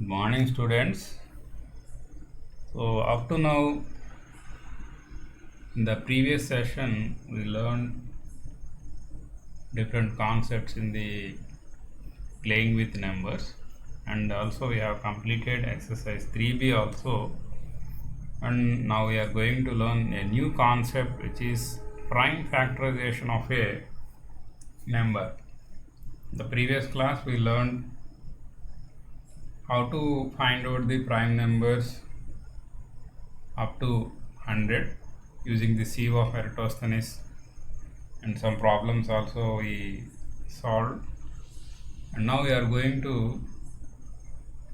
Good morning, students. So, up to now, in the previous session, we learned different concepts in the playing with numbers, and also we have completed exercise 3B also. And now we are going to learn a new concept, which is prime factorization of a number. In the previous class, we learned how to find out the prime numbers up to 100 using the sieve of Eratosthenes, and some problems also we solved. And now we are going to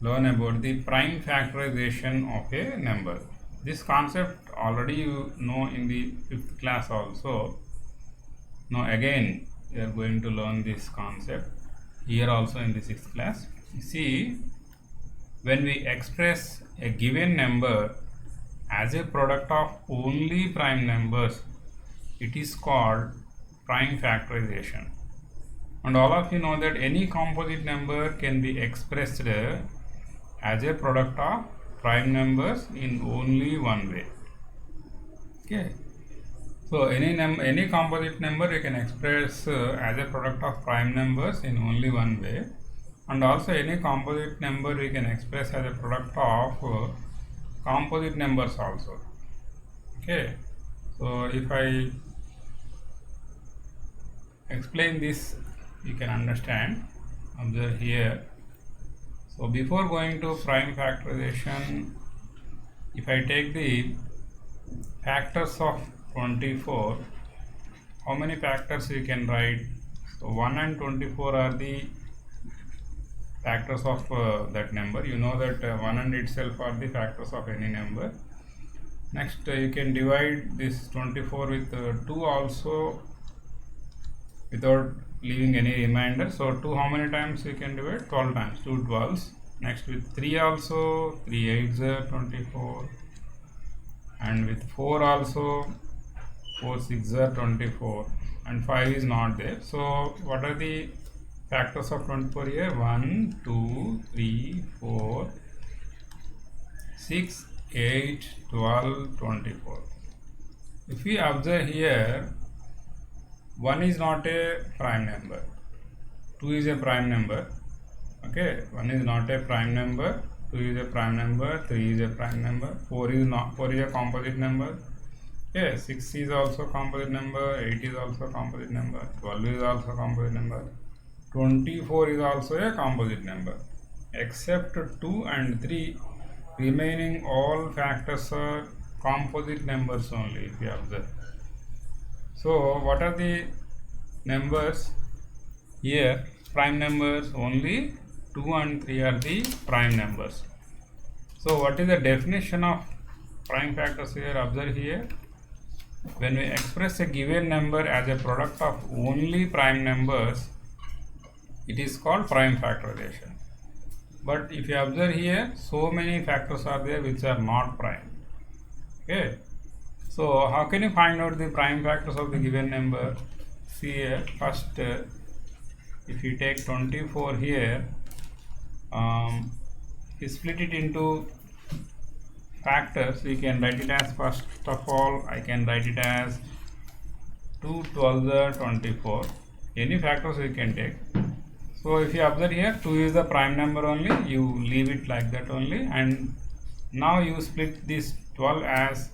learn about the prime factorization of a number. This concept already you know in the 5th class also. Now again we are going to learn this concept here also in the 6th class. You see, when we express a given number as a product of only prime numbers, it is called prime factorization. And all of you know that any composite number can be expressed as a product of prime numbers in only one way. Okay, so any composite number you can express as a product of prime numbers in only one way, and also any composite number we can express as a product of composite numbers also. Okay, so if I explain this, you can understand. Observe here. So before going to prime factorization, if I take the factors of 24, how many factors you can write? So 1 and 24 are the factors of that number. You know that 1 and itself are the factors of any number. Next, you can divide this 24 with 2 also without leaving any remainder. So 2 how many times you can divide? 12 times, 2 12s. Next with 3 also, 3 8s are 24, and with 4 also, 4 6 are 24, and 5 is not there. So what are the factors of 24 here? 1 2 3 4 6 8 12 24. If we observe here, 1 is not a prime number, 2 is a prime number. Okay, 1 is not a prime number, 2 is a prime number, 3 is a prime number, 4 is a composite number. Okay, 6 is also composite number, 8 is also composite number, 12 is also composite number, 24 is also a composite number. Except 2 and 3, remaining all factors are composite numbers only, if you observe. So what are the numbers here? Prime numbers only 2 and 3 are the prime numbers. So what is the definition of prime factors here? Observe here. When we express a given number as a product of only prime numbers, it is called prime factorization. But if you observe here, so many factors are there which are not prime. Okay, so how can you find out the prime factors of the given number? See here, first if you take 24 here, you split it into factors. We can write it as, first of all, I can write it as 2 12s are 24. Any factors we can take. So if you observe here, 2 is the prime number only, you leave it like that only, and now you split this 12 as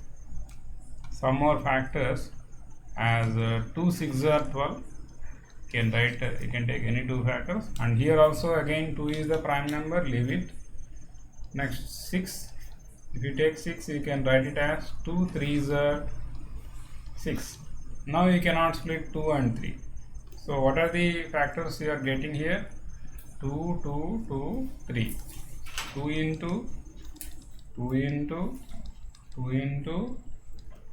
some more factors as 2 6 are 12. You can write, you can take any 2 factors, and here also again 2 is the prime number, leave it. Next 6, if you take 6, you can write it as 2 3s are 6. Now you cannot split 2 and 3. So what are the factors you are getting here? 2 2 2 3, 2 into 2 into 2 into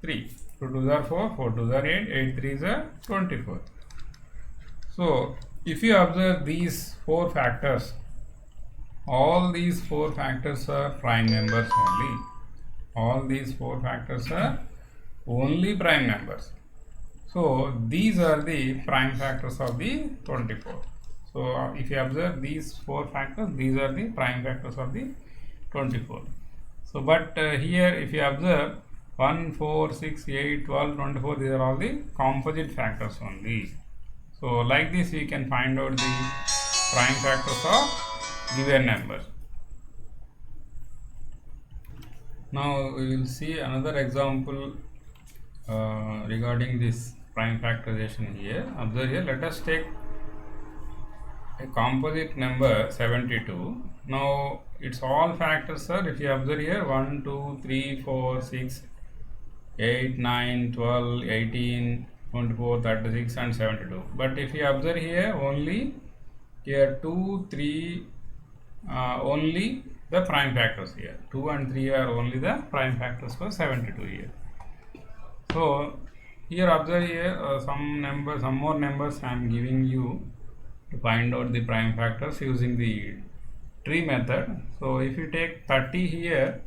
3, 2 2s are 4, 4 2s are 8, 8 3s are 24. So if you observe these 4 factors, all these 4 factors are prime numbers only. All these 4 factors are only prime numbers. So these are the prime factors of the 24. So if you observe these four factors, these are the prime factors of the 24. So but here if you observe 1, 4, 6, 8, 12, 24, these are all the composite factors only. So like this we can find out the prime factors of given numbers. Now we will see another example regarding this prime factorization here. Observe here, let us take a composite number 72. Now it's all factors, sir. If you observe here 1, 2, 3, 4, 6, 8, 9, 12, 18, 24, 36 and 72. But if you observe here only here 2, 3 only the prime factors here. 2 and 3 are only the prime factors for 72 here. So here observe here some more numbers I am giving you to find out the prime factors using the tree method. So if you take 30 here,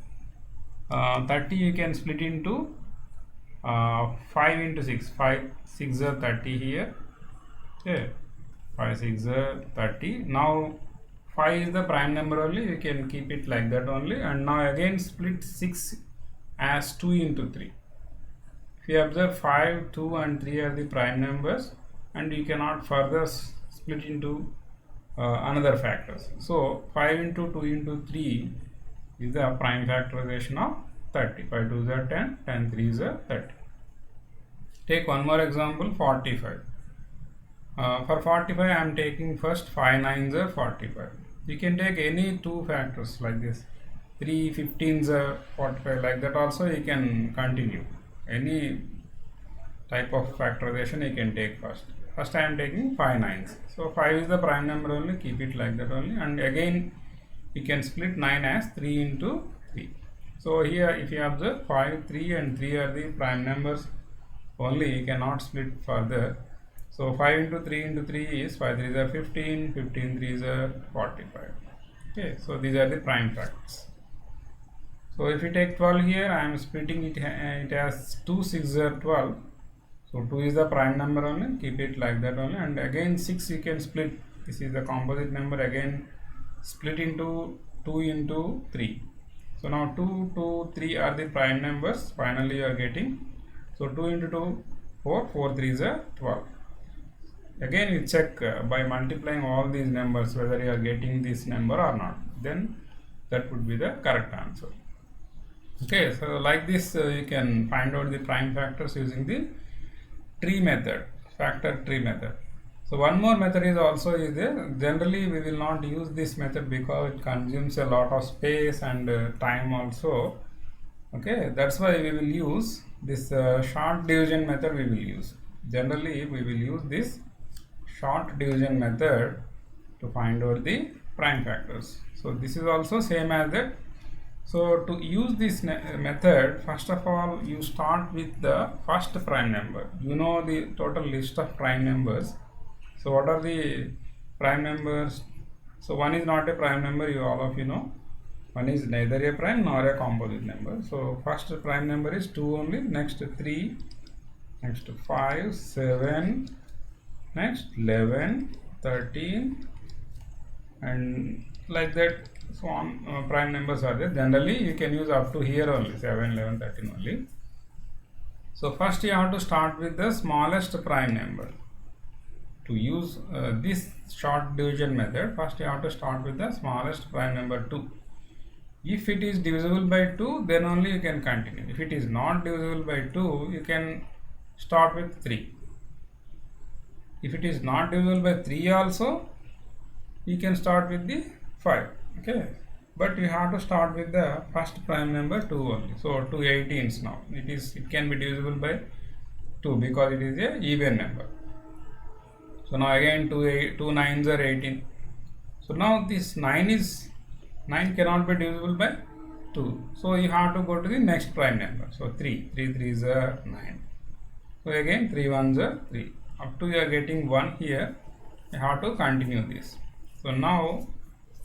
30 you can split into 5 into 6. 5 6 are 30 here. Okay, 5 6 are 30. Now 5 is the prime number only, you can keep it like that only. And now again split 6 as 2 into 3. If you observe 5, 2 and 3 are the prime numbers, and you cannot further split into another factors. So 5 into 2 into 3 is the prime factorization of 30. 5 2s are 10, 10 3s are 30. Take one more example, 45. For 45 I am taking first 5 9s are 45. You can take any two factors like this. 3 15s are 45, like that also you can continue. Any type of factorization you can take first. First I am taking 5 9s. So 5 is the prime number only, keep it like that only. And again you can split 9 as 3 into 3. So here if you observe 5, 3 and 3 are the prime numbers only, you cannot split further. So 5 into 3 into 3 is 5 3s are 15, 15 3s are 45. Okay, so these are the prime factors. So if you take 12 here, I am splitting it, it has 2 6s are 12. So 2 is the prime number only, keep it like that only. And again 6 you can split, this is the composite number, again split into 2 into 3. So now 2, 2, 3 are the prime numbers, finally you are getting. So 2 into 2, 4, 4 3s are 12. Again you check by multiplying all these numbers whether you are getting this number or not, then that would be the correct answer. Okay, so like this you can find out the prime factors using the tree method, factor tree method. So one more method is also is there. Generally we will not use this method because it consumes a lot of space and time also. Okay, that's why we will use this short division method. We will use, generally we will use this short division method to find out the prime factors. So this is also same as that. So to use this method, first of all you start with the first prime number. You know the total list of prime numbers. So what are the prime numbers? So one is not a prime number, you all of you know. One is neither a prime nor a composite number. So first prime number is 2 only, next 3, next 5, 7, next 11, 13 and like that. So on prime numbers are there. Generally you can use up to here only, 7, 11, 13 only. So first you have to start with the smallest prime number. To use this short division method, first you have to start with the smallest prime number 2. If it is divisible by 2, then only you can continue. If it is not divisible by 2, you can start with 3. If it is not divisible by 3 also, you can start with the 5. Okay, but you have to start with the first prime number 2 only. So 2 18s now. It can be divisible by 2 because it is a even number. So now again 2 9s are 18. So now this 9 cannot be divisible by 2. So you have to go to the next prime number. So 3 3s are 9. So again 3 1s are 3. Up to you are getting 1 here. You have to continue this. So now,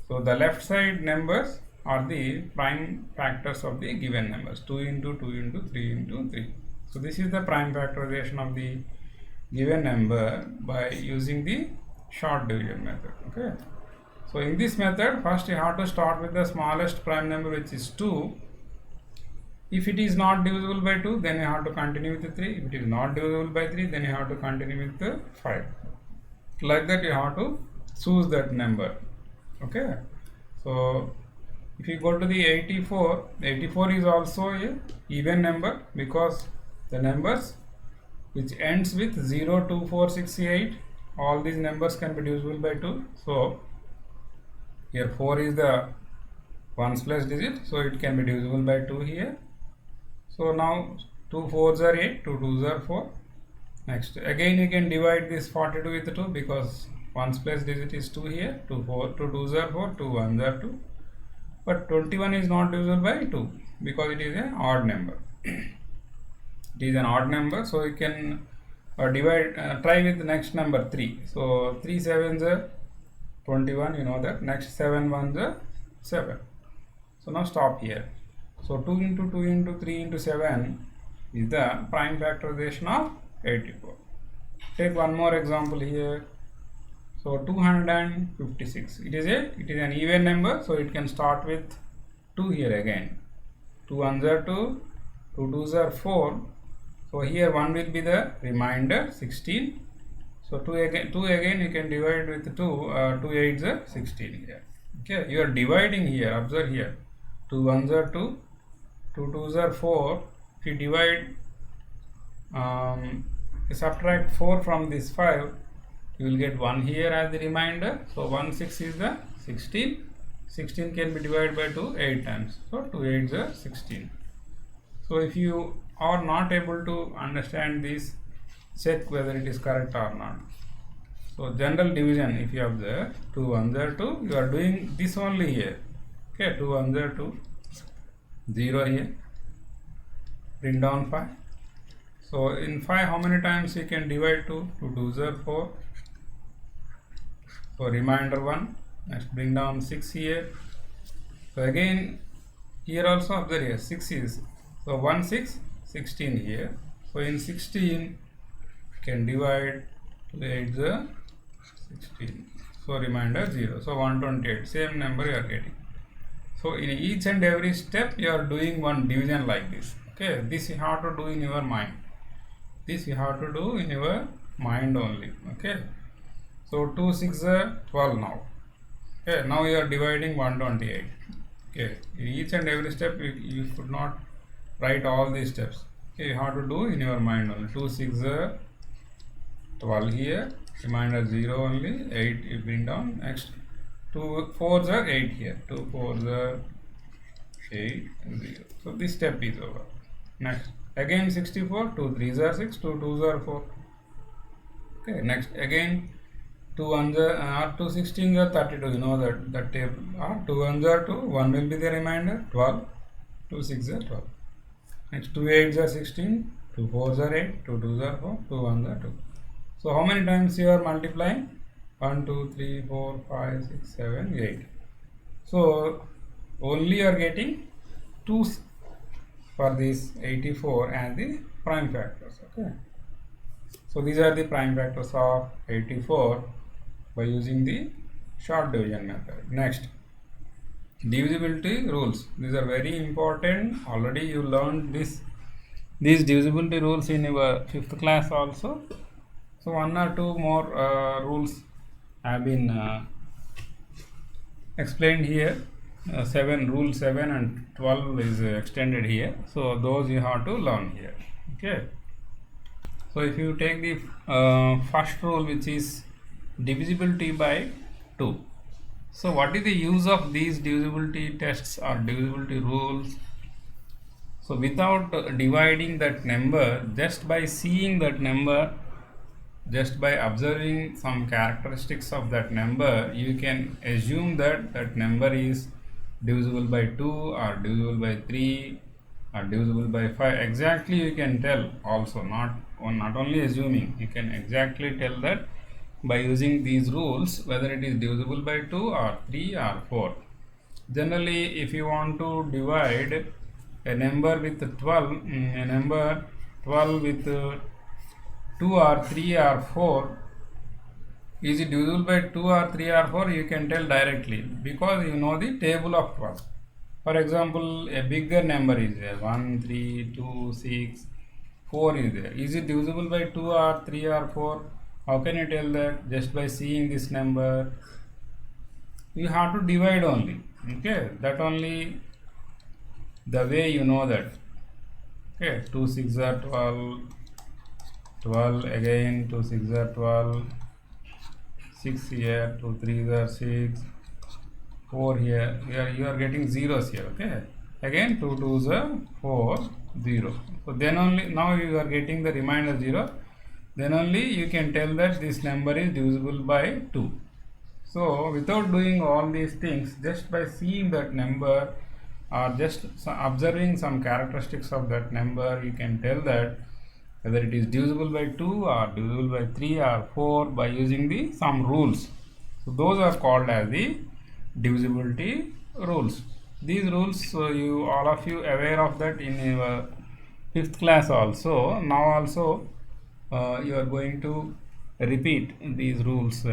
so the left side numbers are the prime factors of the given numbers. 2 into 2 into 3 into 3. So this is the prime factorization of the given number by using the short division method. Okay, so in this method, first you have to start with the smallest prime number, which is 2. If it is not divisible by 2, then you have to continue with the 3. If it is not divisible by 3, then you have to continue with the 5. Like that you have to choose that number. Okay, so if you go to the 84, 84 is also a even number, because the numbers which ends with 0, 2, 4, 6, 8, all these numbers can be divisible by 2. So here 4 is the ones place digit, so it can be divisible by 2 here. So now 2 4s are 8, 2 2s are 4. Next, again you can divide this 42 with 2, because ones place digit is 2 here. 2 2s are 4, 2 1s are 2. But 21 is not divisible by 2, because it is an odd number. It is an odd number, so you can try with the next number 3. So 3 7s are 21, you know that. Next 7 1s are 7. So now stop here. So 2 into 2 into 3 into 7 is the prime factorization of 84. Take one more example here. So 256. It is an even number, so it can start with 2 here again. 2 1s are 2, 2 2s are 4. So here 1 will be the remainder 16. So 2 again you can divide with 2. 2 8s are 16 here. Okay, you are dividing here. Observe here. 2 1s are 2, 2 2s are 4. If you divide, subtract 4 from this 5, you will get 1 here as the remainder. So 1 6 is the 16. 16 can be divided by 2 8 times. So 2 8s are 16. So if you are not able to understand this, check whether it is correct or not. So general division, if you observe, 2 1s are 2, you are doing this only here. Okay, 2 1s are 2, 0 here, bring down 5. So in 5, how many times you can divide 2? 2 2s are 4. So remainder 1. Next bring down 6 here. So again here also observe here 6 is, so 1 6 16 here. So in 16 can divide 2 8s are 16. So remainder 0. So 128. Same number you are getting. So in each and every step you are doing one division like this. Okay, this you have to do in your mind. This you have to do in your mind only. Okay, so 2 6 are 12 now. Okay, now you are dividing 128. Okay, in each and every step you should not write all these steps. Okay, you have to do in your mind only. 2 6 are 12 here, remainder 0 only, 8 you bring down. Next 2 4s are 8 here, 2 4s are 8 0. So this step is over. Next again 64, 2 3s are 6, 2 2s are 4. Okay, next again 2 1s are 2 16s are 32. You know that table. 2 1s are 2, 1 will be the remainder 12, 2 6 are 12. Next 2 8s are 16, 2 4s are 8, 2 2s are 4, 2 1s are 2. So how many times you are multiplying? 1 2 3 4 5 6 7 8. So only you are getting 2 for this 84 and the prime factors. Okay, so these are the prime factors of 84 by using the short division method. Next, divisibility rules. These are very important. Already you learned these divisibility rules in your 5th class also. So 1 or 2 more rules have been explained here. 7 rule 7 and 12 is extended here. So those you have to learn here. Okay. So if you take the first rule, which is divisibility by 2. So what is the use of these divisibility tests or divisibility rules? So without dividing that number, just by seeing that number, just by observing some characteristics of that number, you can assume that that number is divisible by 2 or divisible by 3 or divisible by 5. Exactly you can tell also, not only assuming, you can exactly tell that by using these rules whether it is divisible by 2 or 3 or 4. Generally, if you want to divide a number with 12, a number 12 with 2 or 3 or 4, Is it divisible by 2 or 3 or 4? You can tell directly because you know the table of 12. For example, a bigger number is there, 1, 3, 2, 6, 4 is there. Is it divisible by 2 or 3 or 4? How can you tell that? Just by seeing this number. You have to divide only. Okay, that only the way you know that. Okay, 2 6 are 12, 12 again, 2 6 are 12, 6 here, 2 3 are 6, 4 here. You are getting zeros here. Okay, again 2 2s are 4, 0. So then only now you are getting the remainder 0. Then only you can tell that this number is divisible by 2. So without doing all these things, just by seeing that number or just observing some characteristics of that number, you can tell that whether it is divisible by 2 or divisible by 3 or 4 by using the some rules. So those are called as the divisibility rules. These rules, you all of you aware of that in your 5th class also. Now also you are going to repeat these rules.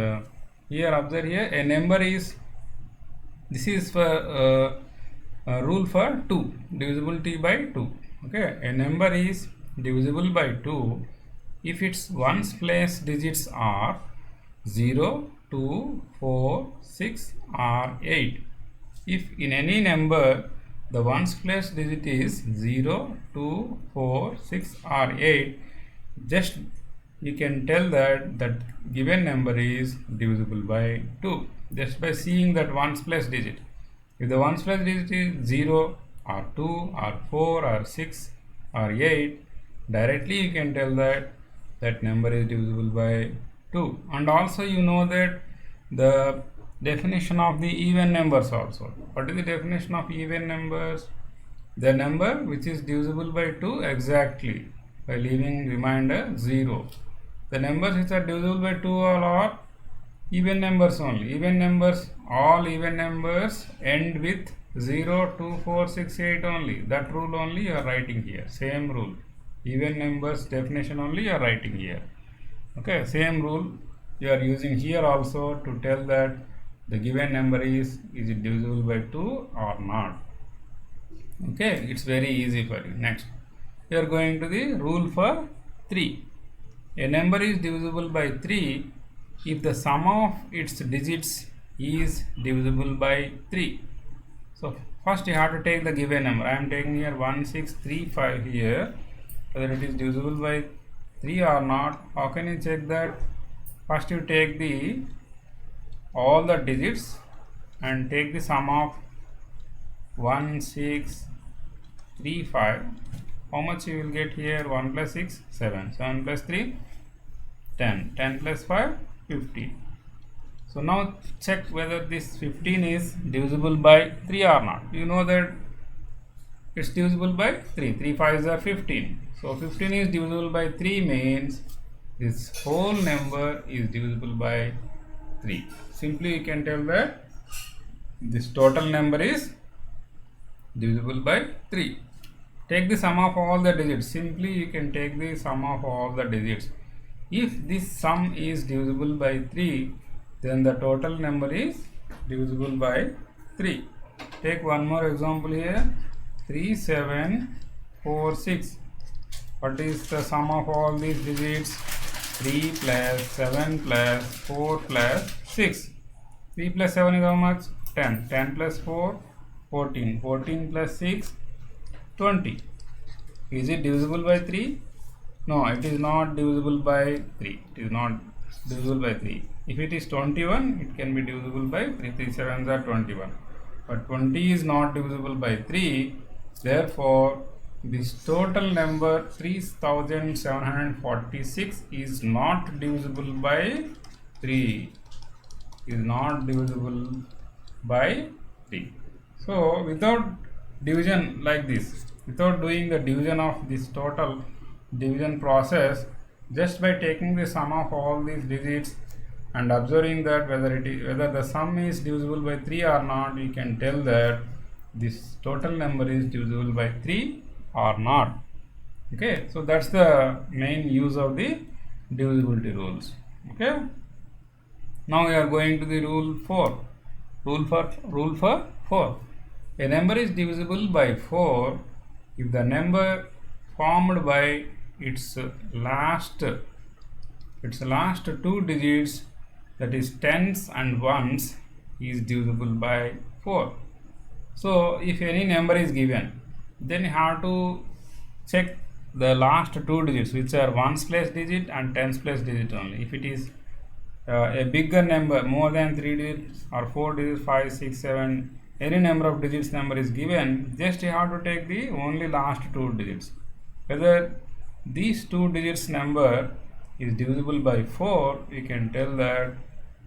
Here observe here a number is, this is for rule for 2, divisibility by 2. Okay, a number is divisible by 2 if its ones place digits are 0, 2, 4, 6 or 8. If in any number the ones place digit is 0, 2, 4, 6 or 8, just you can tell that that given number is divisible by 2 just by seeing that ones place digit. If the ones place digit is 0 or 2 or 4 or 6 or 8, directly you can tell that that number is divisible by 2. And also you know that the definition of the even numbers also. What is the definition of even numbers? The number which is divisible by 2 exactly by leaving remainder 0. The numbers which are divisible by 2 are even numbers only. Even numbers, all even numbers end with 0, 2, 4, 6, 8 only. That rule only you are writing here. Same rule. Even numbers definition only you are writing here. Okay, same rule you are using here also to tell that the given number is it divisible by 2 or not. Okay, it's very easy for you. Next, you are going to the rule for 3. A number is divisible by 3 if the sum of its digits is divisible by 3. So first you have to take the given number. I am taking here 1635 here. Whether it is divisible by 3 or not, how can you check that? First you take the all the digits and take the sum of 1635. How much you will get here? 1 plus 6, 7. 7 plus 3, 10. 10 plus 5, 15. So now check whether this 15 is divisible by 3 or not. You know that it's divisible by 3. 3 5s are 15. So 15 is divisible by 3 means this whole number is divisible by 3. Simply you can tell that this total number is divisible by 3. Take the sum of all the digits. Simply you can take the sum of all the digits. If this sum is divisible by 3, then the total number is divisible by 3. Take one more example here. 3 7 4 6. What is the sum of all these digits? 3 plus 7 plus 4 plus 6. 3 plus 7 is how much? 10. 10 plus 4, 14. 14 plus 6, 20. Is it divisible by 3? No, it is not divisible by 3. It is not divisible by 3. If it is 21, it can be divisible by 3. 3 7s are 21. But 20 is not divisible by 3. Therefore, this total number 3746 is not divisible by 3. Is not divisible by 3. So without division like this, without doing the division of this total division process, just by taking the sum of all these digits and observing that whether the sum is divisible by 3 or not, we can tell that this total number is divisible by 3 or not. Okay, so that's the main use of the divisibility rules. Okay. Now we are going to the rule 4. Rule for 4. A number is divisible by 4 if the number formed by its last two digits, that is tens and ones, is divisible by 4. So if any number is given, then you have to check the last two digits, which are ones place digit and tens place digit only. If it is a bigger number, more than 3 digits or 4 digits, 5, 6, 7, any number of digits number is given, just you have to take the only last two digits. Whether these two digits number is divisible by 4, we can tell that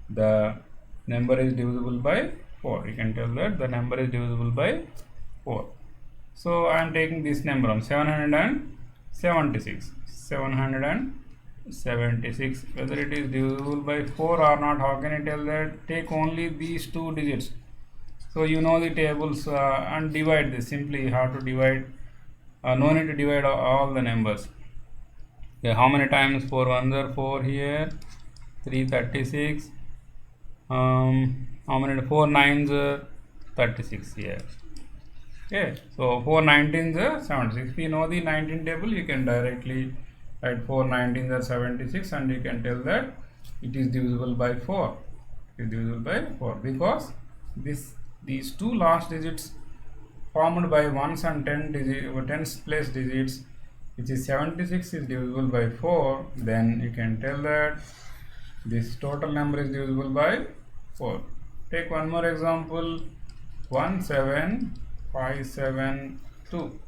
the number is divisible by 4. You can tell that the number is divisible by 4. So I am taking this number on 776. 776. Whether it is divisible by 4 or not, how can I tell that? Take only these two digits. So you know the tables and divide this. Simply you have to divide. No need to divide all the numbers. Okay, how many times 4 ones are 4 here? 336. How many 4 nines are 36 here? Okay, so 4 19s are 76. If you know the 19 table, you can directly write 4 19s are 76, and you can tell that it is divisible by 4. It is divisible by 4 because these two last digits formed by ones and tens place digits, which is 76, is divisible by 4. Then you can tell that this total number is divisible by 4. Take one more example, 17572.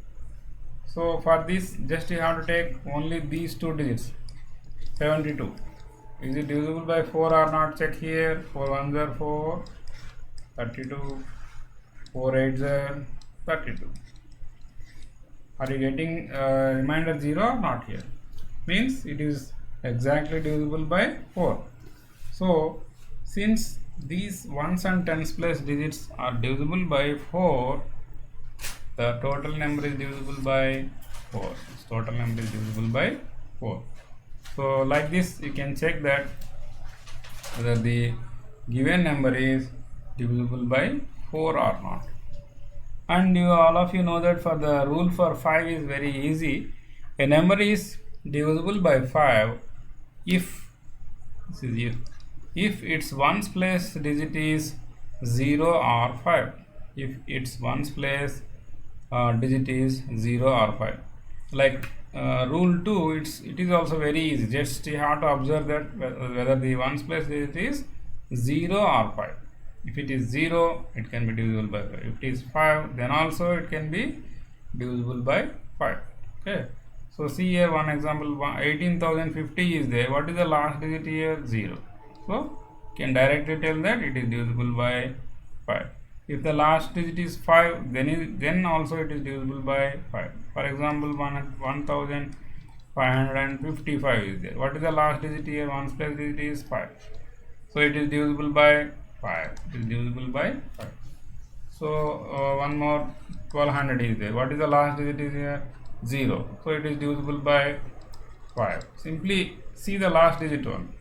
So for this, just you have to take only these two digits. 72. Is it divisible by 4 or not? Check here. 4 ones are 4. 32. 4 eights are 32. Are you getting remainder 0? Not here. Means it is exactly divisible by 4. So since these ones and tens place digits are divisible by 4, the total number is divisible by 4. This total number is divisible by 4. So like this, you can check that whether the given number is divisible by 4 or not. And all of you know that for the rule for 5 is very easy. A number is divisible by 5 if its ones place digit is 0 or 5. If its ones place digit is 0 or 5. Like rule 2, it is also very easy. Just you have to observe that whether the ones place digit is 0 or 5. If it is 0, it can be divisible by 5. If it is 5, then also it can be divisible by 5. Okay. So see here one example, 18,050 is there. What is the last digit here? 0. So can directly tell that it is divisible by 5. If the last digit is 5, then also it is divisible by 5. For example, 1555 is there. What is the last digit here? Ones place digit is 5. So it is divisible by 5. It is divisible by 5. So one more, 1200 is there. What is the last digit is here? 0. So it is divisible by 5. Simply see the last digit one.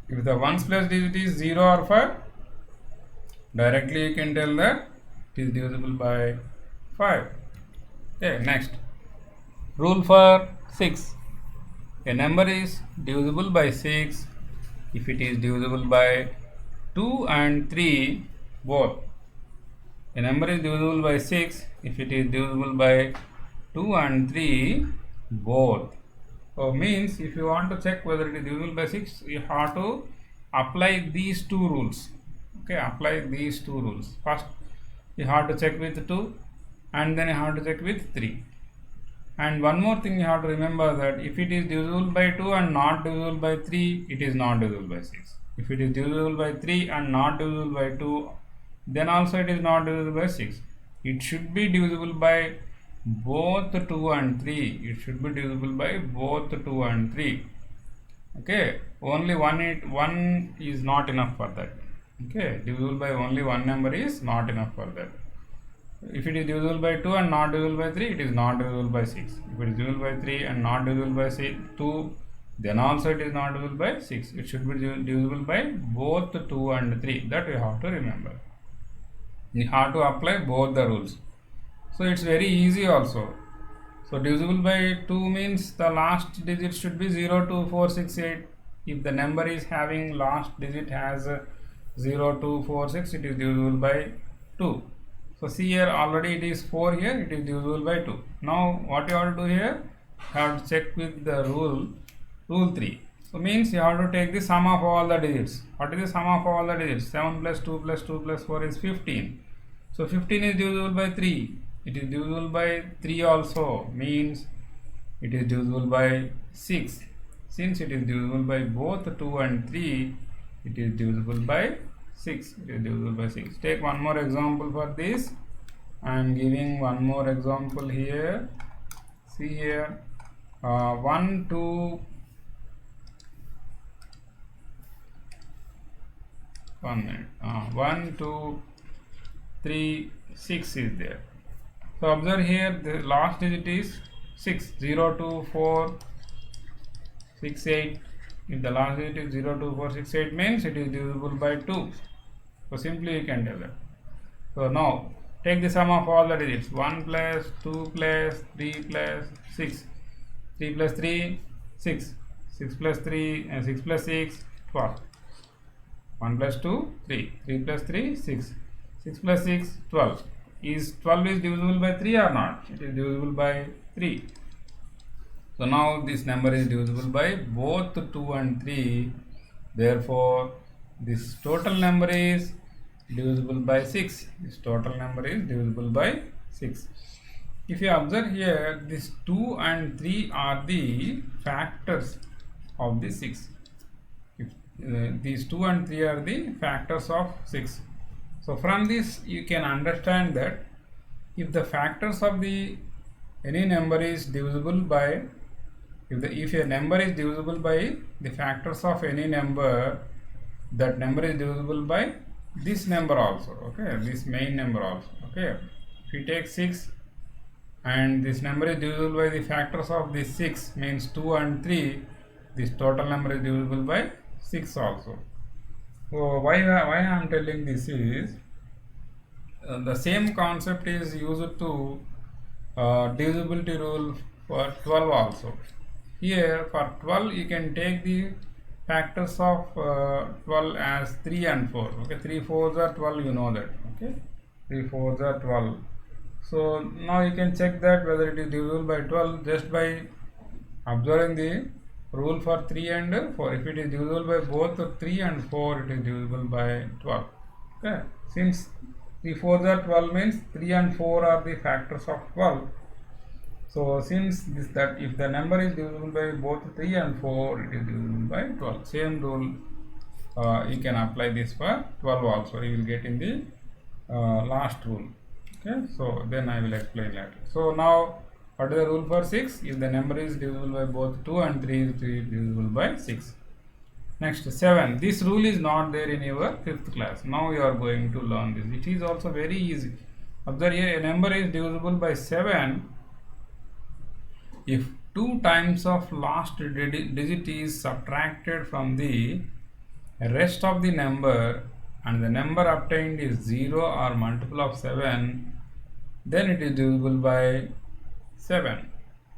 If the ones place digit is 0 or 5, directly you can tell that it is divisible by 5. Okay, next. Rule for 6. A number is divisible by 6 if it is divisible by 2 and 3 both. A number is divisible by 6 if it is divisible by 2 and 3 both. So means if you want to check whether it is divisible by 6, you have to apply these two rules. Okay, apply these two rules. First you have to check with 2, and then you have to check with 3. And one more thing you have to remember, that if it is divisible by 2 and not divisible by 3, it is not divisible by 6. If it is divisible by 3 and not divisible by 2, then also it is not divisible by 6. It should be divisible by both 2 and 3. It should be divisible by both 2 and 3. Okay, only one is not enough for that. Okay, divisible by only one number is not enough for that. If it is divisible by 2 and not divisible by 3, it is not divisible by 6. If it is divisible by 3 and not divisible by 2, then also it is not divisible by 6. It should be divisible by both 2 and 3. That we have to remember. You have to apply both the rules. So it's very easy also. So divisible by 2 means the last digit should be 0, 2, 4, 6, 8. If the number is having last digit has 0, 2, 4, 6, it is divisible by 2. So see here, already it is 4 here, it is divisible by 2. Now what you have to do here? You have to check with the rule 3. So means you have to take the sum of all the digits. What is the sum of all the digits? 7 plus 2 plus 2 plus 4 is 15. So 15 is divisible by 3. It is divisible by 3 also, means it is divisible by 6. Since it is divisible by both 2 and 3, it is divisible by 6. It is divisible by 6. Take one more example for this. I am giving one more example here. See here, 1, 2, 1 minute, 1, 2, 3, 6 is there. So observe here, the last digit is 6, 0, 2, 4, 6, 8. If the last digit is 0, 2, 4, 6, 8 means it is divisible by 2. So simply you can tell that. So now take the sum of all the digits. 1 plus 2 plus 3 plus 6. 3 plus 3, 6. 6 plus 3 and 6 plus 6, 12. 1 plus 2, 3. 3 plus 3, 6. 6 plus 6, 12. Is 12 is divisible by 3 or not? It is divisible by 3. So now this number is divisible by both 2 and 3. Therefore, this total number is divisible by 6. This total number is divisible by 6. If you observe here, these 2 and 3 are the factors of the 6. If, these 2 and 3 are the factors of 6. So from this you can understand that if the factors of the any number is divisible by, if a number is divisible by the factors of any number, that number is divisible by this number also, okay, this main number also, okay. If you take 6 and this number is divisible by the factors of this 6, means 2 and 3, this total number is divisible by 6 also. So why I am telling this is the same concept is used to divisibility rule for 12 also. Here for 12 you can take the factors of 12 as 3 and 4. Okay, 3 4s are 12, you know that. Okay, 3 4s are 12. So now you can check that whether it is divisible by 12 just by observing the rule for 3 and 4. If it is divisible by both 3 and 4, it is divisible by 12. Okay, since 3 4s are 12 means 3 and 4 are the factors of 12. So since this, that if the number is divisible by both 3 and 4, it is divisible by 12. Same rule you can apply this for 12 also. You will get in the last rule. Okay, so then I will explain later. So now what is the rule for 6? If the number is divisible by both 2 and 3, it is divisible by 6. Next, 7. This rule is not there in your 5th class. Now you are going to learn this. It is also very easy. Observe here, a number is divisible by 7 if 2 times of last digit is subtracted from the rest of the number and the number obtained is 0 or multiple of 7, then it is divisible by 7.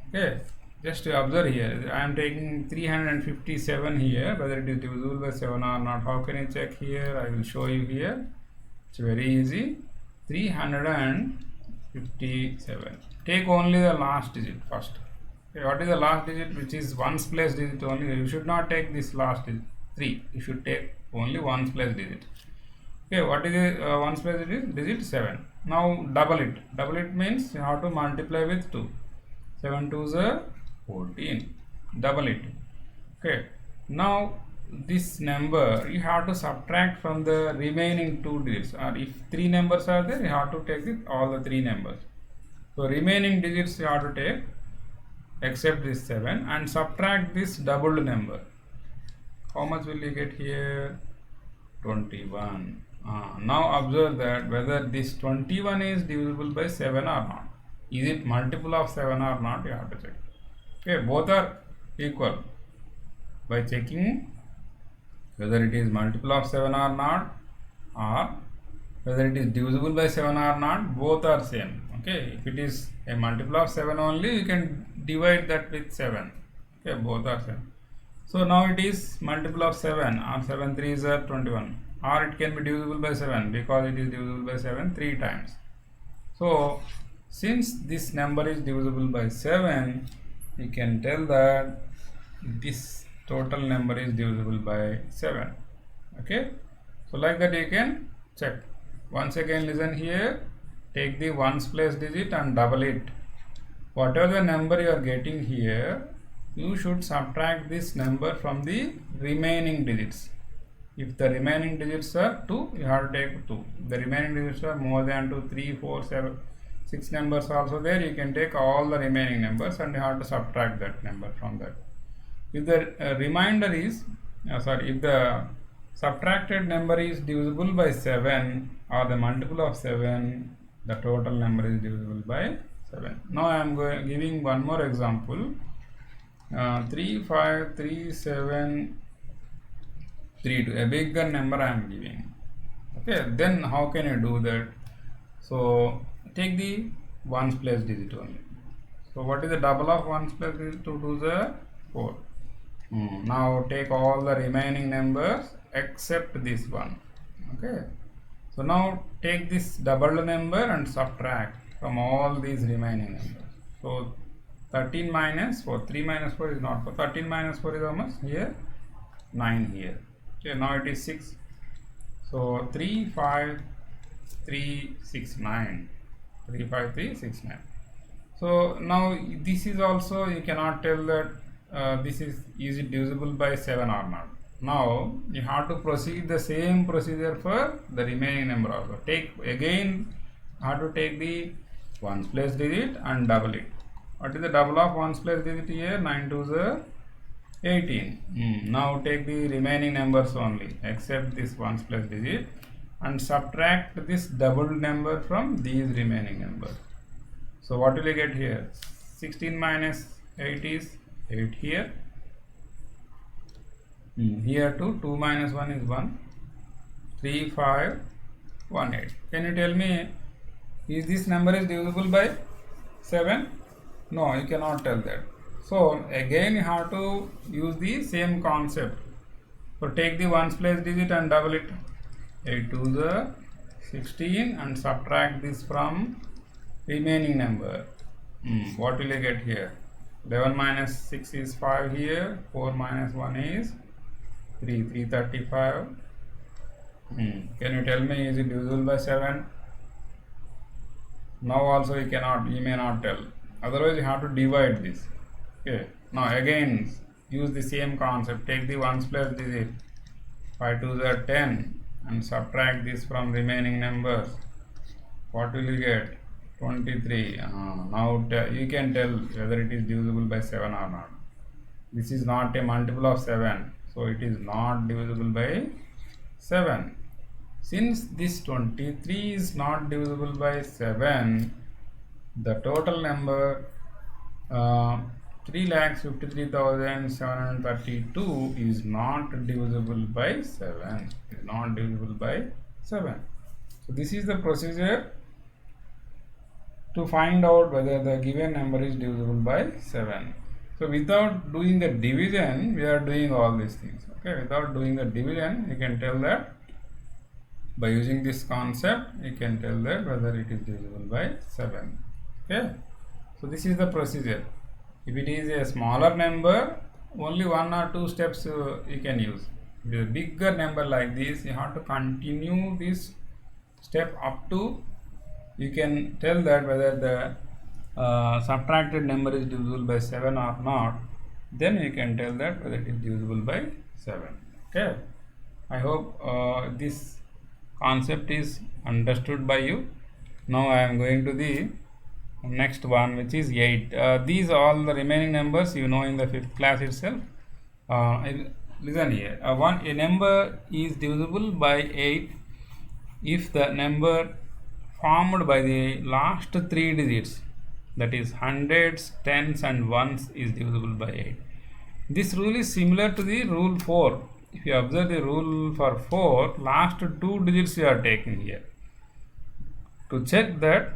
Okay, just to observe here, I am taking 357 here, whether it is divisible by 7 or not. How can you check here? I will show you here. It's very easy. 357. Take only the last digit first. Okay, what is the last digit? Which is 1's place digit only. You should not take this last digit 3. You should take only 1's place digit. Okay, what is the 1's place digit? Digit 7. Now double it. Double it means you have to multiply with 2. 7 2s are 14. Double it. Okay. Now this number you have to subtract from the remaining 2 digits. Or if 3 numbers are there, you have to take all the 3 numbers. So remaining digits you have to take except this 7 and subtract this doubled number. How much will you get here? 21. Now observe that whether this 21 is divisible by 7 or not. Is it multiple of 7 or not? You have to check. Okay, both are equal. by checking whether it is multiple of 7 or not, or whether it is divisible by 7 or not. Both are same. Okay, if it is a multiple of 7 only, you can divide that with 7. Okay, both are same. So now it is multiple of 7, or 7 3s are 21, or it can be divisible by 7 because it is divisible by 7 3 times. So since this number is divisible by 7, you can tell that this total number is divisible by 7. Okay, so like that you can check. Once again listen here, take the ones place digit and double it. Whatever the number you are getting here, you should subtract this number from the remaining digits. If the remaining digits are 2, you have to take 2. The remaining digits are more than 2, 3, 4, 7, 6 numbers also there. You can take all the remaining numbers and you have to subtract that number from that. If the remainder is, if the subtracted number is divisible by 7 or the multiple of 7, the total number is divisible by 7. Now I am giving one more example. 3, 5, 3, 7, 3, 2. A bigger number I am giving. Okay, then how can you do that? So take the ones place digit only. So what is the double of ones place digit? 2 2s are 4. Now take all the remaining numbers except this one. Okay, so now take this double number and subtract from all these remaining numbers. So 13 minus 4, 3 minus 4 is not 4. 13 minus 4 is how much here? 9 here. Okay, now it is 6. So 3 5 3 6 9. 3 5 3 6 9. So now this is also, you cannot tell that this is it divisible by 7 or not. Now you have to proceed the same procedure for the remaining number also. Take again, have to take the ones place digit and double it. What is the double of ones place digit here? 9 2s are 18. Now take the remaining numbers only except this ones place digit and subtract this double number from these remaining numbers. So what will you get here? 16 minus 8 is 8 here. Here too, 2 minus 1 is 1. 3 5 1 8. Can you tell me, is this number is divisible by 7? No, you cannot tell that. So again you have to use the same concept. So take the ones place digit and double it. 8 2s are 16 and subtract this from remaining number. What will you get here? 11 minus 6 is 5 here. 4 minus 1 is 3. 335. Can you tell me, is it divisible by 7? Now also you may not tell. Otherwise you have to divide this. Okay. Now again use the same concept. Take the ones place digit. 5 2s are 10 and subtract this from remaining numbers. What will you get? 23. Now you can tell whether it is divisible by 7 or not. This is not a multiple of 7, so it is not divisible by 7. Since this 23 is not divisible by 7, the total number 3,53,732 is not divisible by 7. Is not divisible by 7. So this is the procedure to find out whether the given number is divisible by 7. So without doing the division, we are doing all these things. Okay, without doing the division, you can tell that by using this concept, you can tell that whether it is divisible by 7. Okay, so this is the procedure. If it is a smaller number, only 1 or 2 steps you can use. If it is a bigger number like this, you have to continue this step up to, you can tell that whether the subtracted number is divisible by 7 or not. Then you can tell that whether it is divisible by 7. Okay, I hope this concept is understood by you. Now I am going to the next one, which is 8. These are all the remaining numbers you know in the 5th class itself. Listen here. A number is divisible by 8 if the number formed by the last 3 digits, that is hundreds, tens and ones, is divisible by 8. This rule is similar to the rule 4. If you observe the rule for 4, last two digits you are taking here. To check that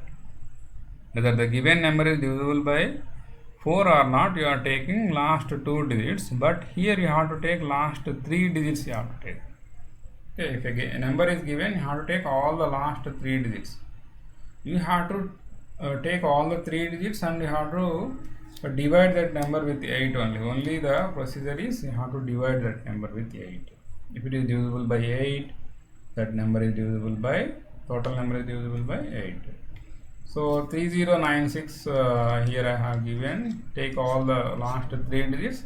whether the given number is divisible by 4 or not, you are taking last two digits, but here you have to take last three digits you have to take. Okay, if a number is given, you have to take all the last three digits. You have to take all the three digits and you have to divide that number with 8 only. Only the procedure is you have to divide that number with 8. If it is divisible by 8, that number is divisible by, total number is divisible by 8. So 3096 here I have given, take all the last three digits.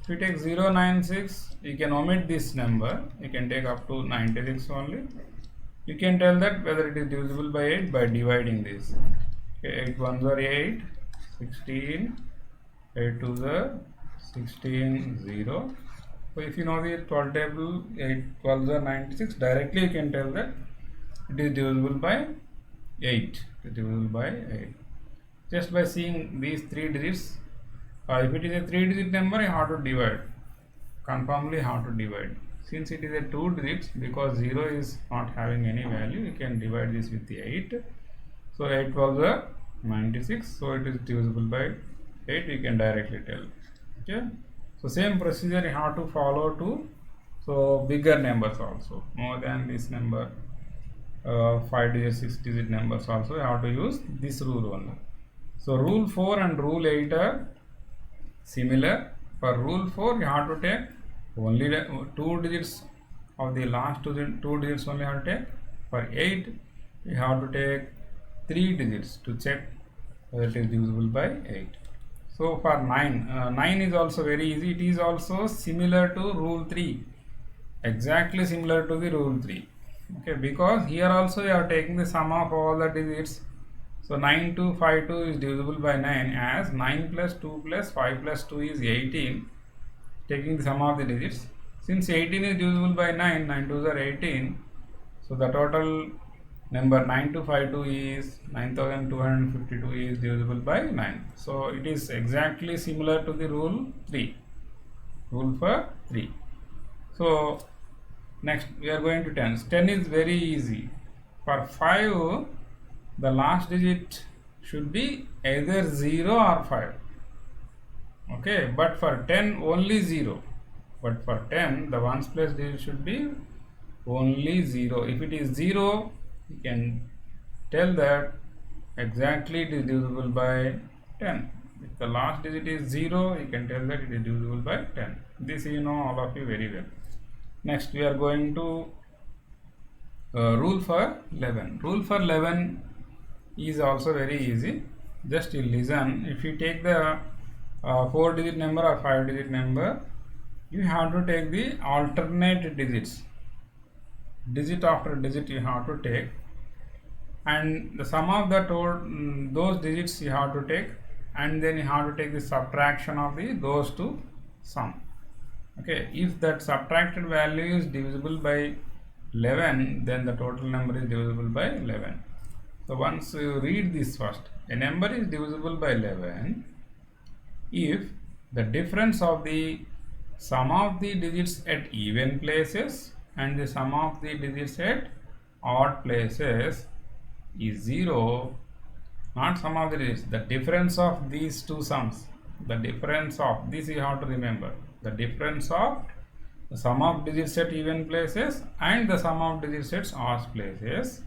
If you take 096, you can omit this number, you can take up to 96 only. You can tell that whether it is divisible by 8 by dividing this. Okay, 8 ones are 8, 16, 8 twos are 16, 0. So if you know the 12 table, 8 12s are 96, directly you can tell that it is divisible by 8. It is divisible by 8. Just by seeing these three digits, if it is a 3-digit number, you have to divide. Conformly how to divide. Since it is a 2 digits, because 0 is not having any value, you can divide this with the 8. So 8 12s are 96. So it is divisible by 8. You can directly tell. Okay. So same procedure you have to follow to so bigger numbers also, more than this number. 5-digit, 6-digit numbers also you have to use this rule only. So rule 4 and rule 8 are similar. For rule 4 you have to take only the 2 digits of the last two digits only you have to take. For 8 you have to take 3 digits to check whether it is divisible by 8. So for 9, 9 is also very easy. It is also similar to rule 3, exactly similar to the rule 3. Okay, because here also you are taking the sum of all the digits. So 9 2 5 2 is divisible by 9, as 9 plus 2 plus 5 plus 2 is 18. Taking the sum of the digits. Since 18 is divisible by 9, 9 2s are 18. So the total number 9252 is 9252 is divisible by 9. So it is exactly similar to the rule 3. Rule for 3. So next we are going to 10. 10 is very easy. For 5, the last digit should be either 0 or 5. Okay, but for 10 only 0. But for 10 the ones place digit should be only 0. If it is 0, you can tell that exactly it is divisible by 10. If the last digit is 0, you can tell that it is divisible by 10. This you know all of you very well. Next we are going to rule for 11. Rule for 11 is also very easy. Just you listen. If you take the 4-digit number or 5-digit number, you have to take the alternate digits. Digit after digit you have to take, and the sum of those digits you have to take, and then you have to take the subtraction of those two sum. Okay, if that subtracted value is divisible by 11, then the total number is divisible by 11. So once you read this first, a number is divisible by 11 if the difference of the sum of the digits at even places and the sum of the digits at odd places is 0, not sum of the digits, the difference of these two sums, the difference of this you have to remember, the difference of the sum of digits at even places and the sum of digits at odd places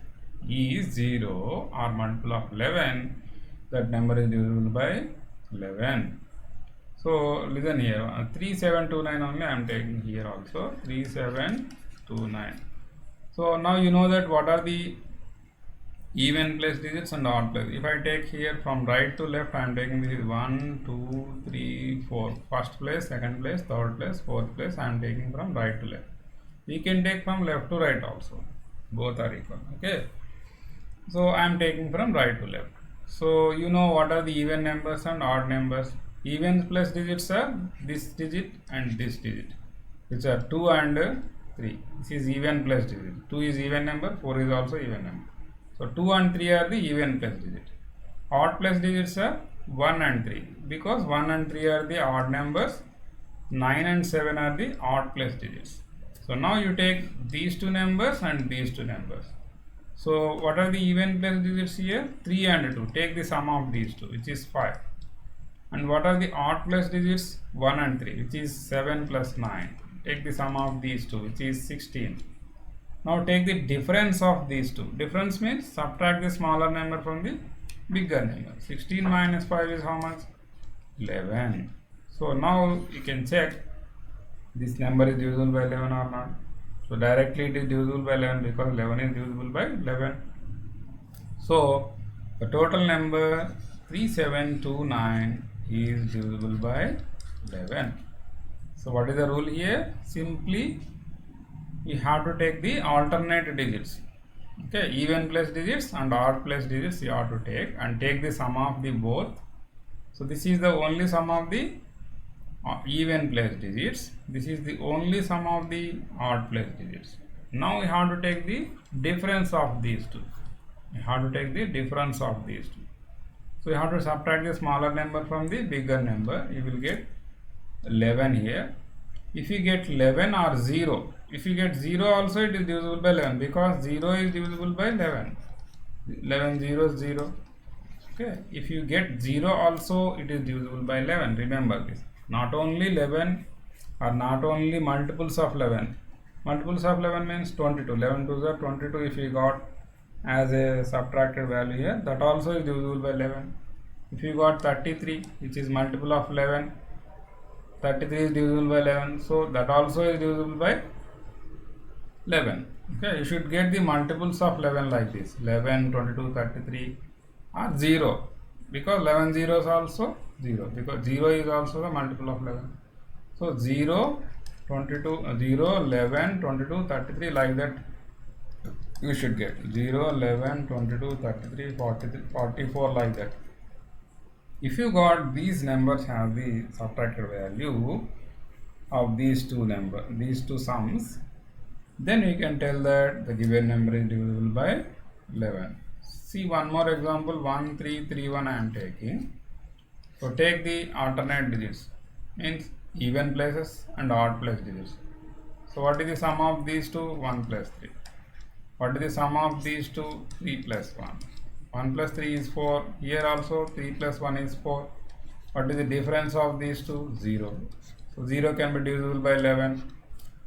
is 0 or multiple of 11, that number is divisible by 11. So listen here, 3729 only I am taking here also, 3729. So now you know that what are the even place digits and odd place. If I take here from right to left, I am taking this is 1 2 3 4, first place, second place, third place, fourth place, I am taking from right to left. We can take from left to right also, both are equal. Okay, so I am taking from right to left. So you know what are the even numbers and odd numbers. Even plus digits are this digit and this digit, which are 2 and 3. This is even plus digit. 2 is even number, 4 is also even number. So 2 and 3 are the even plus digit. Odd plus digits are 1 and 3, because 1 and 3 are the odd numbers 9 and 7 are the odd place digits. So now you take these two numbers and these two numbers. So what are the even place digits here? 3 and 2. Take the sum of these two, which is 5. And what are the odd place digits? 1 and 3, which is 7 plus 9. Take the sum of these two, which is 16. Now take the difference of these two. Difference means subtract the smaller number from the bigger number. 16 minus 5 is how much? 11. So now you can check this number is divisible by 11 or not. So directly it is divisible by 11 because 11 is divisible by 11. So the total number 3729 is divisible by 11. So what is the rule here? Simply we have to take the alternate digits. Okay, even place digits and odd place digits you have to take and take the sum of the both. So this is the only sum of the even place digits. This is the only sum of the odd place digits. Now we have to take the difference of these two. You have to take the difference of these two. So you have to subtract the smaller number from the bigger number. You will get 11 here. If you get 11 or 0, if you get 0 also it is divisible by 11 because 0 is divisible by 11. 11 0 is 0. Okay. If you get 0 also it is divisible by 11. Remember this. Not only 11 or not only multiples of 11. Multiples of 11 means 22. 11 2s are 22 if you got as a subtracted value here. That also is divisible by 11. If you got 33 which is multiple of 11. 33 is divisible by 11. So that also is divisible by 11. Okay. You should get the multiples of 11 like this. 11, 22, 33 or 0. Because 11 zeros also 0 because 0 is also the multiple of 11. So 0, 22, 0, 11, 22, 33 like that you should get 0, 11, 22, 33, 43, 44 like that. If you got these numbers have the subtracted value of these two sums, then we can tell that the given number is divisible by 11. See one more example, 1, 3, 3, 1 I am taking. So take the alternate digits, means even places and odd place digits. So what is the sum of these two? 1 plus 3. What is the sum of these two? 3 plus 1. 1 plus 3 is 4. Here also 3 plus 1 is 4. What is the difference of these two? 0. So 0 can be divisible by 11.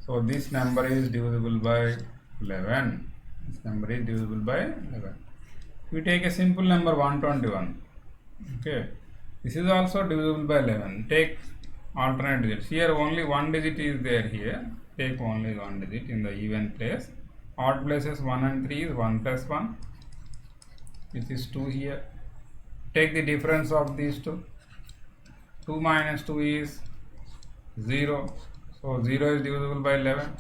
So this number is divisible by 11. This number is divisible by 11. We take a simple number 121. Okay. This is also divisible by 11. Take alternate digits. Here only one digit is there here. Take only one digit in the even place. Odd places 1 and 3 is 1 plus 1. This is 2 here. Take the difference of these two. 2 minus 2 is 0. So 0 is divisible by 11.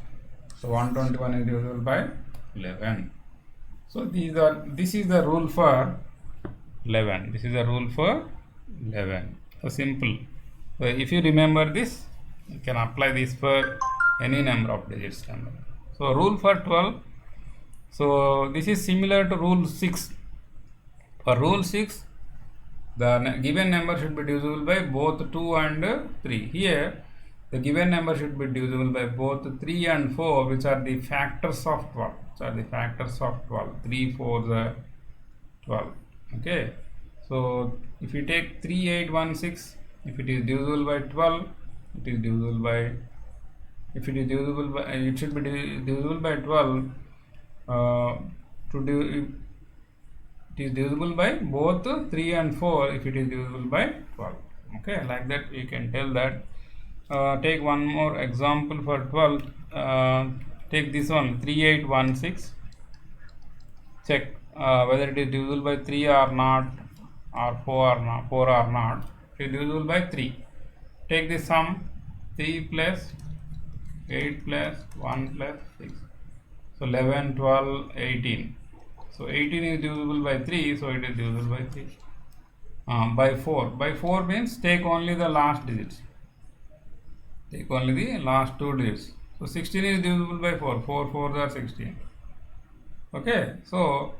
So 121 is divisible by 11. So this is the rule for 11. This is the rule for 11. So simple. So if you remember this, you can apply this for any number of digits number. So rule for 12. So this is similar to rule 6. For rule 6, the given number should be divisible by both 2 and 3. Here, the given number should be divisible by both 3 and 4, which are the factors of 12. So the factors of 12. 3 4s are 12. Okay. So if you take 3816, if it is divisible by 12, it is divisible by. If it is divisible by, it should be divisible by 12. It is divisible by both 3 and 4 if it is divisible by 12. Okay, like that you can tell that. Take one more example for 12. Take this one 3816. Check whether it is divisible by 3 or not, or 4 or not. It is divisible by 3. Take the sum 3 plus 8 plus 1 plus 6. So 11, 12, 18. So 18 is divisible by 3, so it is divisible by 3. By 4. By 4 means take only the last digits. Take only the last two digits. So 16 is divisible by 4. 4 4s are 16. Okay. So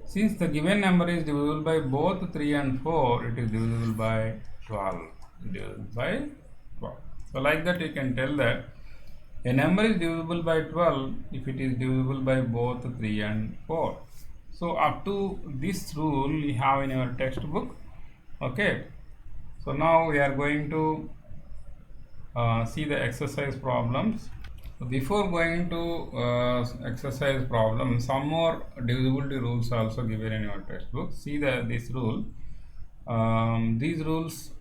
since the given number is divisible by both 3 and 4, it is divisible by 12. Divisible by 12. So like that you can tell that a number is divisible by 12 if it is divisible by both 3 and 4. So up to this rule we have in your textbook. Okay. So now we are going to see the exercise problems. So before going to exercise problem, some more divisibility rules are also given in your textbook. See this rule. These rules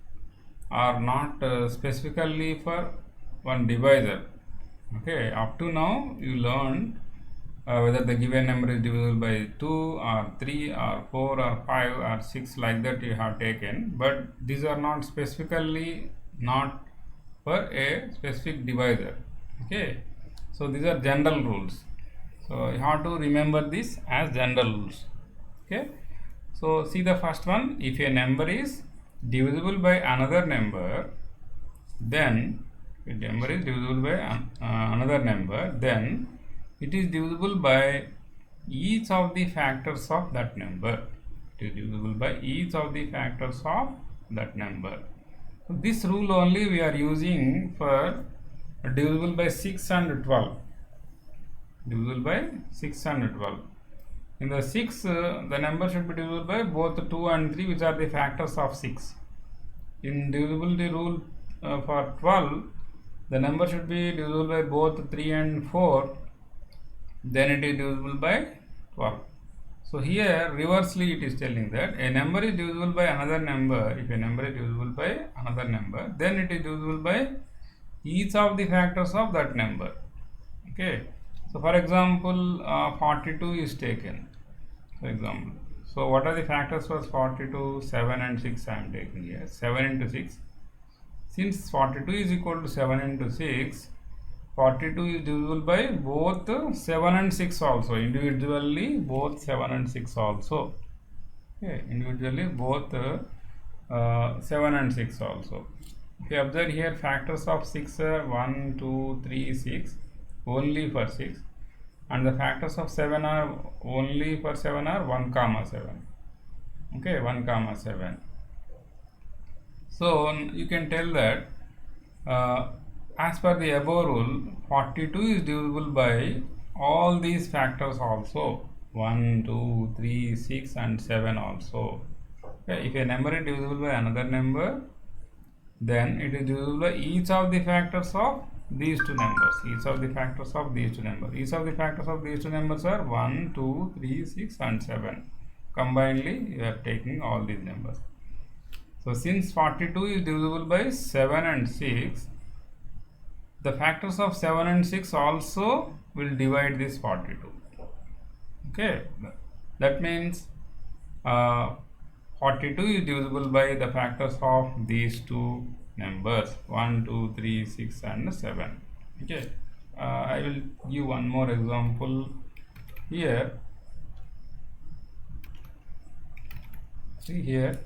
are not specifically for one divisor. Okay, up to now you learned whether the given number is divisible by 2 or 3 or 4 or 5 or 6, like that you have taken, but these are not specifically not for a specific divisor. Okay, so these are general rules, so you have to remember this as general rules. Okay, so see the first one. If a number is divisible by another number, then if number is divisible by another number, then it is divisible by each of the factors of that number. It is divisible by each of the factors of that number. So this rule only we are using for divisible by 6 and 12. Divisible by 6 and 12. In the 6, the number should be divisible by both 2 and 3, which are the factors of 6. In divisibility rule for 12, the number should be divisible by both 3 and 4, then it is divisible by 12. So here reversely it is telling that a number is divisible by another number. If a number is divisible by another number, then it is divisible by each of the factors of that number. Okay, so for example 42 is taken, for example. So what are the factors for 42? 7 and 6 I am taking here. 7 into 6. Since 42 is equal to 7 into 6, 42 is divisible by both 7 and 6 also, individually both 7 and 6 also. Okay, individually both 7 and 6 also. If you observe here, factors of 6 are 1, 2, 3, 6, only for 6, and the factors of 7 are only for 7 are 1 comma 7. Okay, 1 comma 7. So you can tell that as per the above rule, 42 is divisible by all these factors also, 1, 2, 3, 6 and 7 also. Okay, if a number is divisible by another number, then it is divisible by each of the factors of these two numbers. Each of the factors of these two numbers. Each of the factors of these two numbers are 1, 2, 3, 6 and 7. Combinedly, you are taking all these numbers. So since 42 is divisible by 7 and 6, the factors of 7 and 6 also will divide this 42. Okay, that means 42 is divisible by the factors of these two numbers, 1, 2, 3, 6 and 7. Okay, I will give one more example here. See here,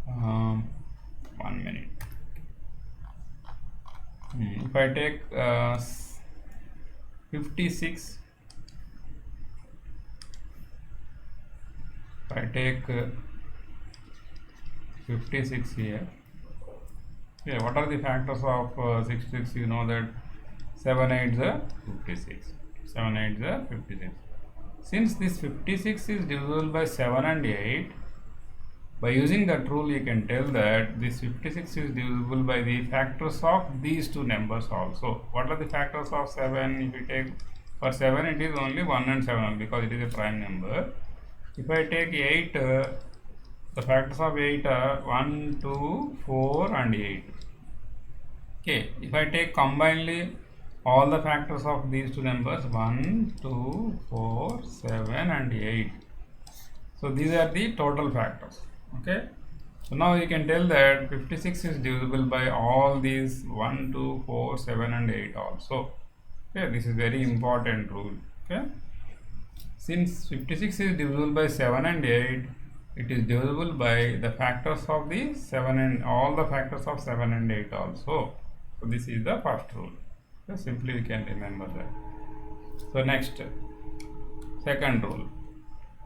1 minute. If I take 56, if I take 56 here, okay, what are the factors of 66? You know that 7 8 is 56. 7 8 is 56. Since this 56 is divisible by 7 and 8, by using that rule you can tell that this 56 is divisible by the factors of these two numbers also. What are the factors of 7? If you take for 7, it is only 1 and 7 because it is a prime number. If I take 8, the factors of 8 are 1, 2, 4 and 8. Okay, if I take combinedly all the factors of these two numbers, 1, 2, 4, 7 and 8. So these are the total factors. Okay, so now you can tell that 56 is divisible by all these 1, 2, 4, 7 and 8 also. Okay, this is very important rule. Okay, since 56 is divisible by 7 and 8, it is divisible by the factors of the 7 and all the factors of 7 and 8 also. So this is the first rule. Okay, simply we can remember that. So next, second rule.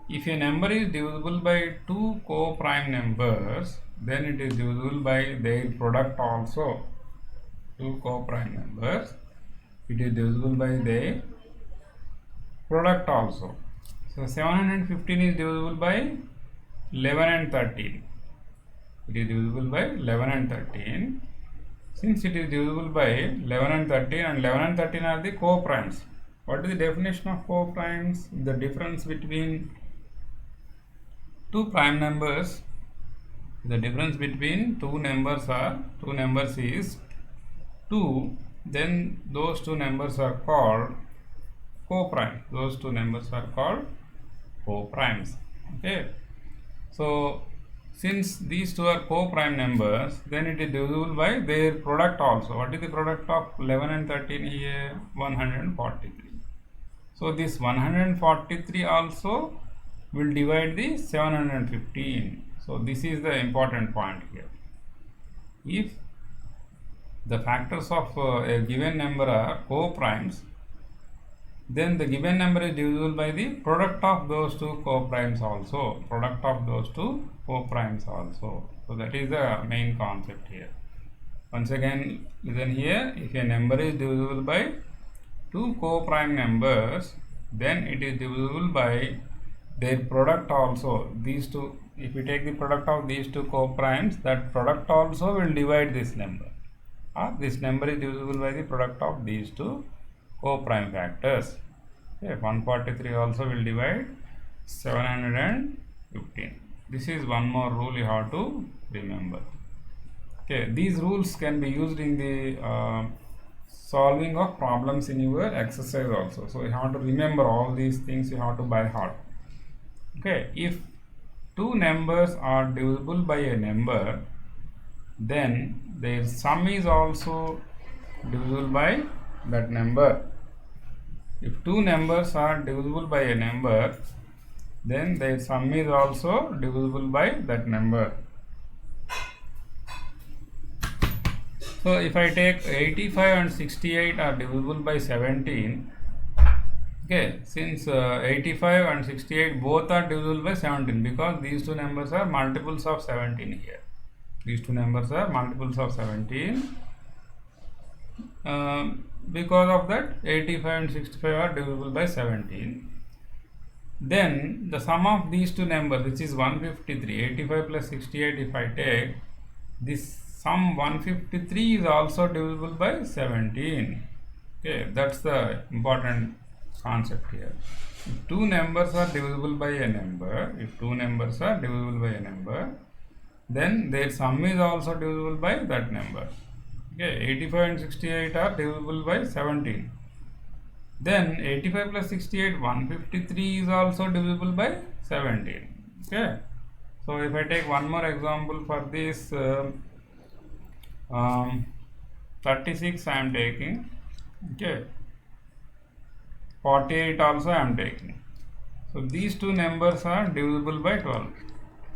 if a number is divisible by two co-prime numbers, then it is divisible by their product also. Two co-prime numbers, it is divisible by their product also. So 715 is divisible by 11 and 13. It is divisible by 11 and 13. Since it is divisible by 11 and 13, and 11 and 13 are the co-primes. What is the definition of co-primes? The difference between two prime numbers. The difference between two numbers is 2. Then those two numbers are called co-prime. Those two numbers are called co-primes. Okay. So since these two are co-prime numbers, then it is divisible by their product also. What is the product of 11 and 13 here? 143. So this 143 also will divide the 715. So this is the important point here. If the factors of a given number are co-primes, then the given number is divisible by the product of those two co-primes also. Product of those two co-primes also. So that is the main concept here. Once again, listen here. If a number is divisible by two co-prime numbers, then it is divisible by their product also. These two, if we take the product of these two co-primes, that product also will divide this number. This number is divisible by the product of these two co-prime factors. Okay, 143 also will divide 715. This is one more rule you have to remember. Okay, these rules can be used in the solving of problems in your exercise also. So you have to remember all these things, you have to by heart. Okay, if two numbers are divisible by a number, then their sum is also divisible by that number. If two numbers are divisible by a number, then their sum is also divisible by that number. So if I take 85 and 68 are divisible by 17, okay, since 85 and 68 both are divisible by 17, because these two numbers are multiples of 17 here. These two numbers are multiples of 17. Because of that, 85 and 65 are divisible by 17. Then the sum of these two numbers, which is 153, 85 plus 68, if I take, this sum 153 is also divisible by 17. Okay, that's the important concept here. If two numbers are divisible by a number, then their sum is also divisible by that number. Okay, 85 and 68 are divisible by 17. Then 85 plus 68, 153 is also divisible by 17. Okay, so if I take one more example for this, 36 I am taking. Okay, 48 also I am taking. So these two numbers are divisible by 12.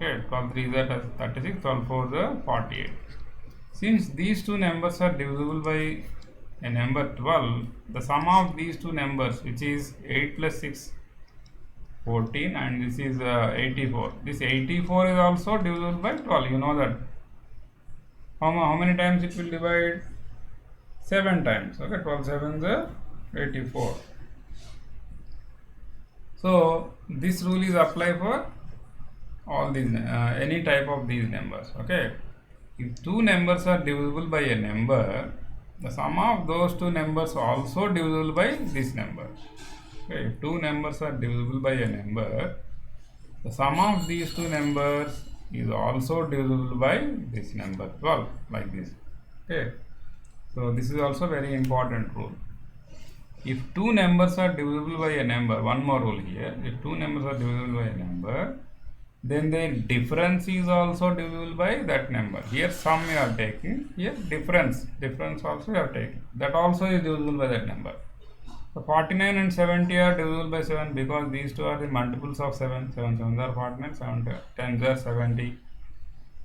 Okay, 12 3 is 36, 12 4 is 48. Since these two numbers are divisible by a number 12, the sum of these two numbers, which is 8 plus 6, 14, and this is 84. This 84 is also divisible by 12. You know that. How many times it will divide? 7 times. Okay, 12 7 is 84. So this rule is applied for all these any type of these numbers. Okay, if two numbers are divisible by a number, the sum of those two numbers also divisible by this number. Okay, if two numbers are divisible by a number, the sum of these two numbers is also divisible by this number 12, like this. Okay, so this is also very important rule. If two numbers are divisible by a number, one more rule here, if two numbers are divisible by a number, then the difference is also divisible by that number. Here sum you are taking, here difference also you are taking, that also is divisible by that number. So 49 and 70 are divisible by 7, because these two are the multiples of 7. 7 7s are 49, 7 10s are 70.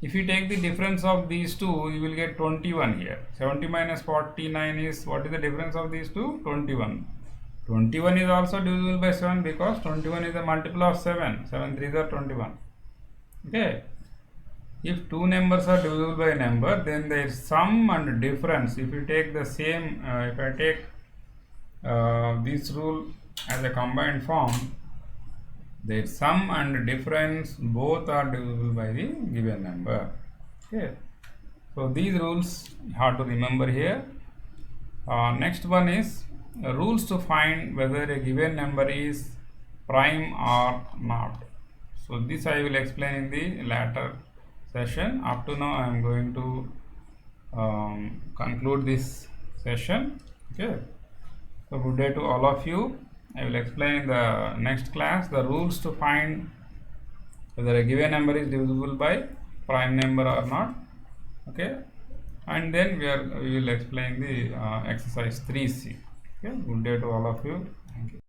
If you take the difference of these two, you will get 21 here. 70 minus 49 is, what is the difference of these two? 21. 21 is also divisible by 7 because 21 is a multiple of 7. 7 3s are 21. Okay. If two numbers are divisible by a number, then their sum and difference, if you take the same, if I take this rule as a combined form, their sum and difference both are divisible by the given number. Okay. So these rules you have to remember here. Next one is rules to find whether a given number is prime or not. So this I will explain in the later session. Up to now I am going to conclude this session. Okay. So good day to all of you. I will explain in the next class the rules to find whether a given number is divisible by prime number or not. Okay. And then we will explain the exercise 3C. Okay. Good day to all of you. Thank you.